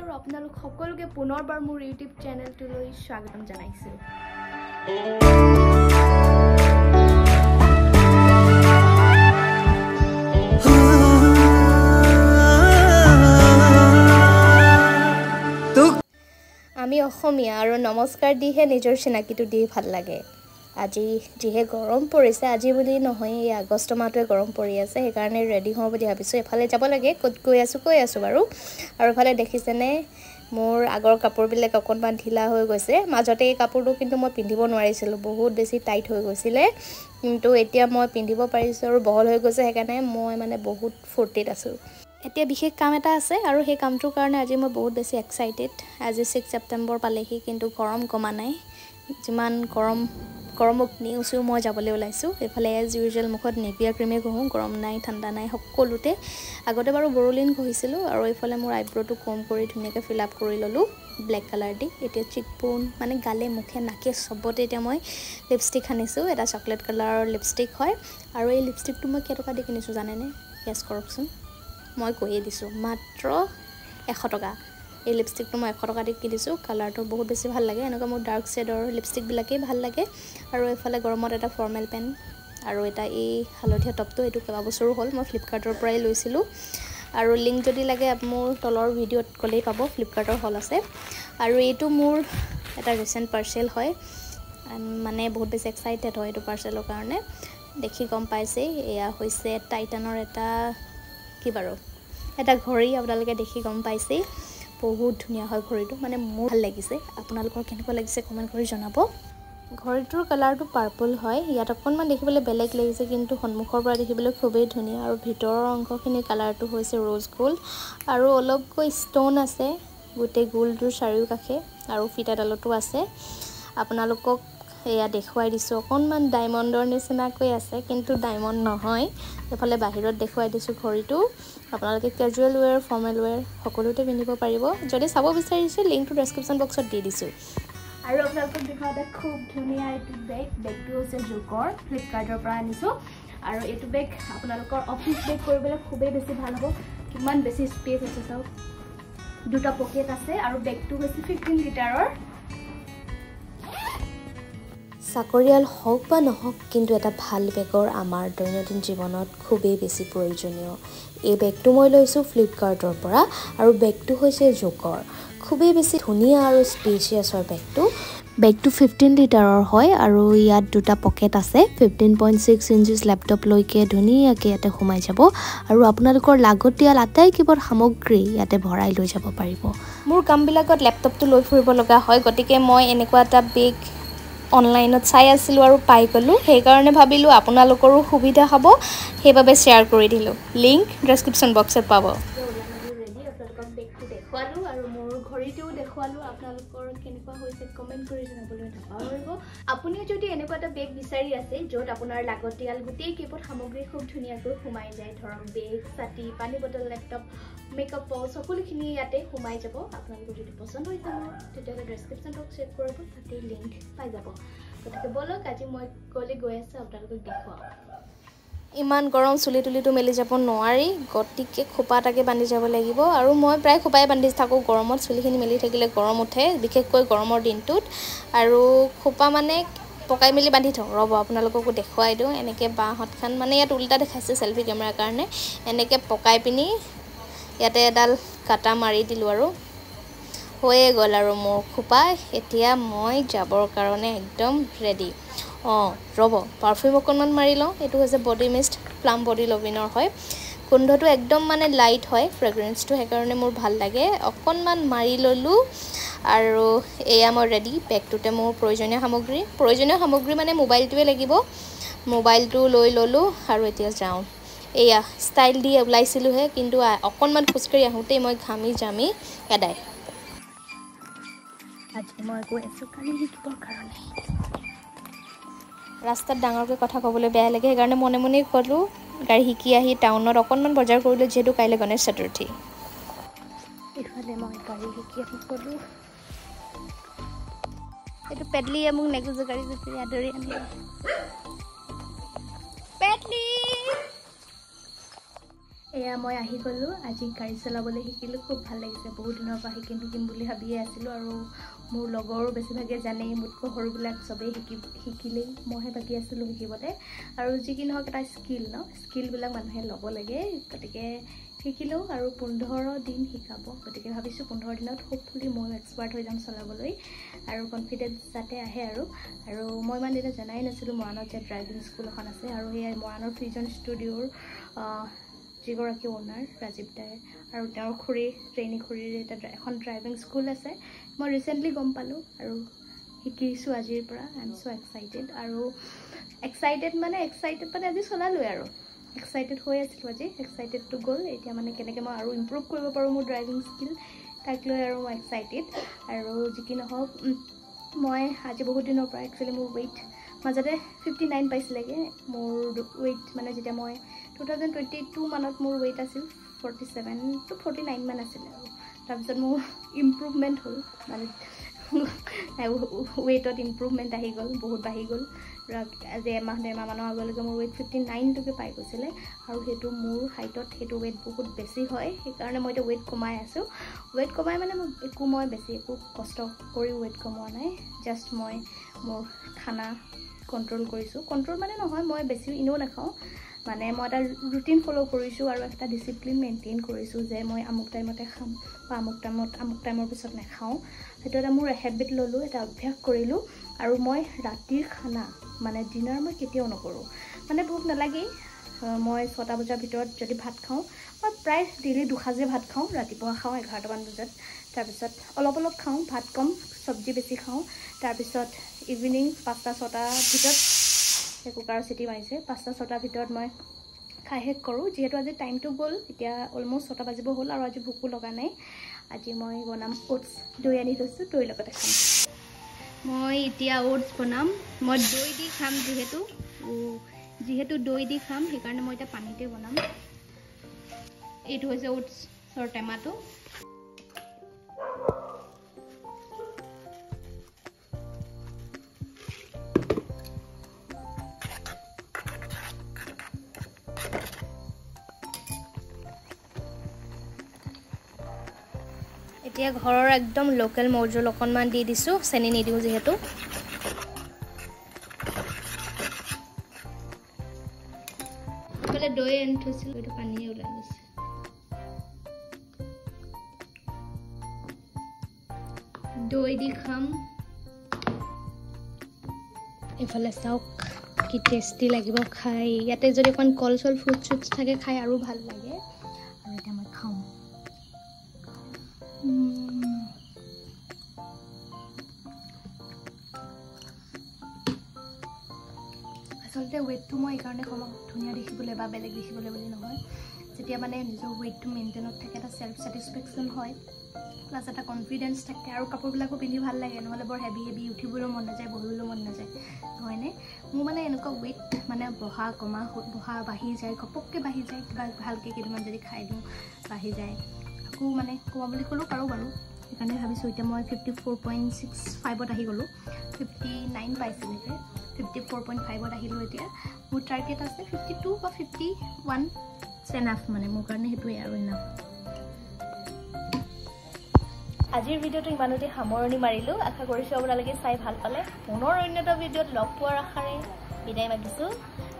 আৰু আপোনালোক সকলোকে পুনৰবাৰ মোৰ ইউটিউব চেনেলটোলৈ স্বাগতম জনাইছোঁ। আমি অসমীয়া আৰু নমস্কাৰ দিহে নিজৰ চিনাকিটো দি ভাল লাগে। আজি যিহে গৰম পৰিছে, আজি বুলি নহয় এই আগষ্ট মাহটোৱে গৰম পৰি আছে, সেইকাৰণে ৰেডি হওঁ বুলি ভাবিছোঁ। এফালে যাব লাগে, ক'ত কৈ আছোঁ বাৰু। আৰু এফালে দেখিছেনে মোৰ আগৰ কাপোৰবিলাক অকণমান ঢিলা হৈ গৈছে। মাজতে এই কাপোৰটো কিন্তু মই পিন্ধিব নোৱাৰিছিলোঁ, বহুত বেছি টাইট হৈ গৈছিলে, কিন্তু এতিয়া মই পিন্ধিব পাৰিছোঁ আৰু বহল হৈ গৈছে, সেইকাৰণে মই মানে বহুত ফূৰ্তিত আছোঁ। এতিয়া বিশেষ কাম এটা আছে আৰু সেই কামটোৰ কাৰণে আজি মই বহুত বেছি এক্সাইটেড। আজি 6 ছেপ্টেম্বৰ পালেহি, কিন্তু গৰম কমা নাই। যিমান গৰমক নেওচিও মই যাবলৈ ওলাইছোঁ। এইফালে এজ ইউজুৱেল মুখত নেভিয়া ক্ৰীমে ঘঁহোঁ, গৰম নাই ঠাণ্ডা নাই সকলোতে। আগতে বাৰু বৰলিন ঘঁহিছিলোঁ আৰু এইফালে মোৰ আইব্ৰ'টো কম কৰি ধুনীয়াকৈ ফিল আপ কৰি ল'লোঁ ব্লেক কালাৰ দি। এতিয়া চিকবোন মানে গালে মুখে নাকে চবতে এতিয়া মই লিপষ্টিক সানিছোঁ। এটা চকলেট কালাৰৰ লিপষ্টিক হয় আৰু এই লিপষ্টিকটো মই কেইটকা দি কিনিছোঁ জানেনে? গেছ কৰকচোন। মই কৈয়ে দিছোঁ, মাত্ৰ 100 টকা। এই লিপষ্টিকটো মই 100 টকা দি কিনিছোঁ। কালাৰটো বহুত বেছি ভাল লাগে, এনেকুৱা মোৰ ডাৰ্ক শ্বেডৰ লিপষ্টিকবিলাকেই ভাল লাগে। আৰু এইফালে গৰমত এটা ফৰ্মেল পেণ্ট আৰু এটা এই হালধীয়া টপটো, এইটো কেইবা বছৰো হ'ল, মই ফ্লিপকাৰ্টৰ পৰাই লৈছিলোঁ। আৰু লিংক যদি লাগে মোৰ তলৰ ভিডিঅ'ত গ'লেই পাব, ফ্লিপকাৰ্টৰ হল আছে। আৰু এইটো মোৰ এটা ৰিচেণ্ট পাৰ্চেল হয়, মানে বহুত বেছি এক্সাইটেড হয় এইটো পাৰ্চেলৰ কাৰণে। দেখি গম পাইছেই, এয়া হৈছে টাইটানৰ এটা ঘড়ী। আপোনালোকে দেখি গম পাইছেই, বহুত ধুনীয়া হয় ঘড়ীটো, মানে মোৰ ভাল লাগিছে। আপোনালোকৰ কেনেকুৱা লাগিছে কমেণ্ট কৰি জনাব। ঘড়ীটোৰ কালাৰটো পাৰ্পল হয়, ইয়াত অকণমান দেখিবলৈ বেলেগ লাগিছে, কিন্তু সন্মুখৰ পৰা দেখিবলৈ খুবেই ধুনীয়া। আৰু ভিতৰৰ অংশখিনিৰ কালাৰটো হৈছে ৰ'জ গ'ল্ড আৰু অলপকৈ ষ্ট'ন আছে গোটেই গোলটোৰ চাৰিওকাষে, আৰু ফিটাডালতো আছে। আপোনালোকক এয়া দেখুৱাই দিছোঁ, অকণমান ডায়মণ্ডৰ নিচিনাকৈ আছে, কিন্তু ডায়মণ্ড নহয়। এইফালে বাহিৰত দেখুৱাই দিছোঁ ঘড়ীটো। আপোনালোকে কেজুৱেল ৱেৰ, ফৰ্মেল ৱেৰ সকলোতে পিন্ধিব পাৰিব। যদি চাব বিচাৰিছে লিংকটো ডেছক্ৰিপশ্যন বক্সত দি দিছোঁ। আৰু আপোনালোকক দেখুৱাওঁতে খুব ধুনীয়া এইটো বেগটো হৈছে জোকৰ, ফ্লিপকাৰ্টৰ পৰা আনিছোঁ। আৰু এইটো বেগ আপোনালোকৰ অফিচ বেগ কৰিবলৈ খুবেই বেছি ভাল হ'ব। কিমান বেছি স্পেচ আছে চাওক, দুটা পকেট আছে আৰু বেগটো হৈছে 15 লিটাৰৰ। চাকৰিয়াল হওক বা নহওক, কিন্তু এটা ভাল বেগৰ আমাৰ দৈনন্দিন জীৱনত খুবেই বেছি প্ৰয়োজনীয়। এই বেগটো মই লৈছোঁ ফ্লিপকাৰ্টৰ পৰা আৰু বেগটো হৈছে জোকৰ। খুবেই বেছি ধুনীয়া আৰু স্পেচিয়াছ হয় বেগটো 15 লিটাৰৰ হয় আৰু ইয়াত দুটা পকেট আছে। 15.6 ইঞ্চিছ লেপটপলৈকে ধুনীয়াকৈ ইয়াতে সোমাই যাব আৰু আপোনালোকৰ লাগতিয়াল আটাইকেইবোৰ সামগ্ৰী ইয়াতে ভৰাই লৈ যাব পাৰিব। মোৰ কামবিলাকত লেপটপটো লৈ ফুৰিব লগা হয়, গতিকে মই এনেকুৱা এটা বেগ অনলাইনত চাই আছিলোঁ আৰু পাই গ'লোঁ। সেইকাৰণে ভাবিলোঁ আপোনালোকৰো সুবিধা হ'ব, সেইবাবে শ্বেয়াৰ কৰি দিলোঁ। লিংক ডেছক্ৰিপশ্যন বক্সত পাব। আপোনালোকক বেগটো দেখুৱালোঁ আৰু মোৰ ঘড়ীটোও দেখুৱালোঁ। আপোনালোকৰ কেনেকুৱা হৈছে কমেণ্ট কৰি জনাবলৈ নাপাহৰিব। আপুনিও যদি এনেকুৱা এটা বেগ বিচাৰি আছে য'ত আপোনাৰ লাগতিয়াল গোটেই কেইপদ সামগ্ৰী খুব ধুনীয়াকৈ সোমাই যায়, ধৰক বেগ, ছাতি, পানী বটল, লেপটপ, মেকআপ বক্স সকলোখিনি ইয়াতে সোমাই যাব। আপোনালোকৰ যদি পচন্দ হৈ যাব তেতিয়াহ'লে ডেছক্ৰিপশ্যন বক্স চেক কৰিব, তাতে লিংক পাই যাব। গতিকে ব'লক, আজি মই গৈ আছোঁ আপোনালোকক দেখুৱাওঁ। ইমান গৰম, চুলি তুলিটো মেলি যাব নোৱাৰি, গতিকে খোপা এটাকে বান্ধি যাব লাগিব। আৰু মই প্ৰায় খোপাই বান্ধি থাকোঁ গৰমত, চুলিখিনি মেলি থাকিলে গৰম উঠে, বিশেষকৈ গৰমৰ দিনটোত। আৰু খোপা মানে পকাই মেলি বান্ধি থওঁ। ৰ'ব আপোনালোককো দেখুৱাই দিওঁ। এনেকৈ বাঁ হাতখন মানে ইয়াত উল্টা দেখাইছে চেল্ফি কেমেৰাৰ কাৰণে, এনেকৈ পকাই পিনি ইয়াতে এডাল কাটা মাৰি দিলোঁ আৰু হৈয়ে গ'ল আৰু মোৰ খোপা। এতিয়া মই যাবৰ কাৰণে একদম ৰেডি। ৰ'ব, পাৰফিউম অকণমান মাৰি লওঁ। এইটো হৈছে বডি মিষ্ট, প্লাম বডি লভিনৰ হয়। গোন্ধটো একদম মানে লাইট হয় ফ্ৰেগ্ৰেঞ্চটো, সেইকাৰণে মোৰ ভাল লাগে। অকণমান মাৰি ল'লোঁ আৰু এয়া মই ৰেডি। বেগটোতে মোৰ প্ৰয়োজনীয় সামগ্ৰী মানে মোবাইলটোৱে লাগিব। মোবাইলটো লৈ ল'লোঁ আৰু এতিয়া যাওঁ। এয়া ষ্টাইল দি ওলাইছিলোঁহে, কিন্তু অকণমান খোজকাঢ়ি আহোঁতেই মই ঘামি জামি এদায়। আজি মই গৈ আছোঁ গাড়ী শিকিবৰ কাৰণে। ৰাস্তাত ডাঙৰকৈ কথা ক'বলৈ বেয়া লাগে, সেইকাৰণে মনে মনেই ক'লোঁ। গাড়ী শিকি আহি টাউনত অকণমান বজাৰ কৰিলোঁ, যিহেতু কাইলৈ গণেশ চতুৰ্থী। এইফালে মই গাড়ী শিকি আহি ক'লোঁ, এইটো পেডলিয়ে মোক নেগুজো গাড়ী যদি আদৰি আনিলে। পেডলি এয়া মই আহি গ'লো আজি গাড়ী চলাবলৈ শিকিলোঁ খুব ভাল লাগিছে বহুত দিনৰ পৰা শিকিম বুলি ভাবিয়ে আছিলোঁ আৰু মোৰ লগৰো বেছিভাগে জানেই মোতকৈ সৰুবিলাক চবেই শিকিলেই মইহে বাকী আছিলোঁ শিকিবলৈ আৰু যি কি নহওক এটা স্কিলবিলাক মানুহে ল'ব লাগে গতিকে শিকিলোঁ আৰু 15 দিন শিকাব গতিকে ভাবিছোঁ 15 দিনত হোপফুলি মই এক্সপাৰ্ট হৈ যাম চলাবলৈ আৰু কনফিডেন্স যাতে আহে আৰু মই ইমান দিনে জনাই নাছিলোঁ মৰাণত যে ড্ৰাইভিং স্কুল এখন আছে আৰু সেয়াই মৰাণৰ ফিজন ষ্টুডিঅ'ৰ যিগৰাকী অ'নাৰ ৰাজীৱ দাই আৰু তেওঁৰ ট্ৰেইনী খুৰীৰ এখন ড্ৰাইভিং স্কুল আছে মই ৰিচেণ্টলি গম পালোঁ আৰু শিকিছোঁ আজিৰ পৰা আই এম ছ' এক্সাইটেড আৰু এক্সাইটেড মানে আজি চলালোৱে আৰু এক্সাইটেড হৈ আছিলোঁ আজি এক্সাইটেডটো গ'ল এতিয়া মানে কেনেকৈ মই আৰু ইম্প্ৰুভ কৰিব পাৰোঁ মোৰ ড্ৰাইভিং স্কিল তাক লৈ আৰু মই এক্সাইটেড আৰু যি কি নহওক মই আজি বহুত দিনৰ পৰা একচুৱেলি মোৰ ৱেইট মাজতে 59 পাইছিলেগৈ মোৰ ৱেইট মানে যেতিয়া মই 2022 মানত মোৰ ৱেইট আছিল 47 to 49 মান আছিলে আৰু তাৰপিছত মোৰ ইম্প্ৰুভমেণ্ট হ'ল মানে ৱেইটত ইম্প্ৰুভমেণ্ট আহি গ'ল বহুত বাঢ়ি গ'ল আজি এমাহ মানৰ আগলৈকে মোৰ ৱেইট 59লৈকে পাই গৈছিলে আৰু সেইটো মোৰ হাইটত সেইটো ৱেইট বহুত বেছি হয় সেইকাৰণে মই এতিয়া ৱেইট কমাই আছোঁ ৱেইট কমাই মানে মই বেছি একো কষ্ট কৰি ৱেইট কমোৱা নাই জাষ্ট মই মোৰ খানা কণ্ট্ৰল কৰিছোঁ কণ্ট্ৰল মানে নহয় মই বেছি এনেও নাখাওঁ মানে মই এটা ৰুটিন ফ'ল' কৰিছোঁ আৰু এটা ডিচিপ্লিন মেইনটেইন কৰিছোঁ যে মই আমুক টাইমতে খাম বা আমুক টাইমৰ পিছত নাখাওঁ সেইটো এটা মোৰ হেবিট ল'লোঁ এটা অভ্যাস কৰিলোঁ আৰু মই ৰাতিৰ খানা মানে ডিনাৰ মই কেতিয়াও নকৰোঁ মানে ভোক নালাগেই মই 6টা বজাৰ ভিতৰত যদি ভাত খাওঁ মই প্ৰায় ডেইলি দুসাঁজে ভাত খাওঁ ৰাতিপুৱা খাওঁ 11টামান বজাত তাৰপিছত অলপ খাওঁ ভাত কম চব্জি বেছি খাওঁ তাৰপিছত ইভিনিং 5টা-6টা ভিতৰত কুকাৰৰ চিটি মাৰিছে 5টা-6টাৰ ভিতৰত মই খাই শেষ কৰোঁ যিহেতু আজি টাইমটো গ'ল এতিয়া অলম'ষ্ট 6টা বাজিব হ'ল আৰু আজি ভোকো লগা নাই আজি মই বনাম ওটছ দৈ আনি থৈছোঁ দৈ লগতে খাম মই এতিয়া ওটছ বনাম মই দৈ দি খাম যিহেতু দৈ দি খাম সেইকাৰণে মই এতিয়া পানীতে বনাম এইটো হৈছে ওটছৰ টেমাটো এতিয়া ঘৰৰ একদম লোকেল মৌজুল অকণমান দি দিছোঁ চেনি নিদিওঁ যিহেতু এইফালে দৈ আনি থৈছিলোঁ এইটো পানীয়ে ওলাই গৈছে দৈ দি খাম এইফালে চাওক কি টেষ্টি লাগিব খাই ইয়াতে যদি অকণ কল চল ফ্ৰুট থাকে খাই আৰু ভাল লাগে আৰু এতিয়া মই খাওঁ আচলতে ৱেইটটো মই এইকাৰণে কমাওঁ ধুনীয়া দেখিবলৈ বা বেলেগ দেখিবলৈ বুলি নহয় যেতিয়া মানে নিজৰ ৱেইটটো মেইনটেইনত থাকে এটা ছেল্ফ ছেটিছফেকশ্যন হয় প্লাছ এটা কনফিডেঞ্চ থাকে আৰু কাপোৰবিলাকো পিন্ধি ভাল লাগে নহ'লে বৰ হেভি উঠিবলৈও মন নাযায় বহিবলৈও মন নাযায় হয়নে মোৰ মানে এনেকুৱা ৱেইট মানে বহা বাঢ়ি যায় ঘপককৈ বাঢ়ি যায় কিবা ভালকৈ কেইদিনমান যদি খাই দিওঁ বাঢ়ি যায় আকৌ মানে কমাম বুলি ক'লেও পাৰোঁ বাৰু সেইকাৰণে ভাবিছোঁ এতিয়া মই 54.65ত আহি গ'লোঁ 59 পাইছিলোঁ 54.5ত আহিলোঁ এতিয়া মোৰ টাৰ্গেট আছে 52 বা 51 এনাফ মানে মোৰ কাৰণে সেইটোৱে আৰু এনাফ আজিৰ ভিডিঅ'টো ইমানতে সামৰণি মাৰিলোঁ আশা কৰিছোঁ আপোনালোকে চাই ভাল পালে পুনৰ অন্য এটা ভিডিঅ'ত লগ পোৱাৰ আশাৰে বিদায় মাগিছোঁ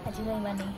আজিলৈ ইমানেই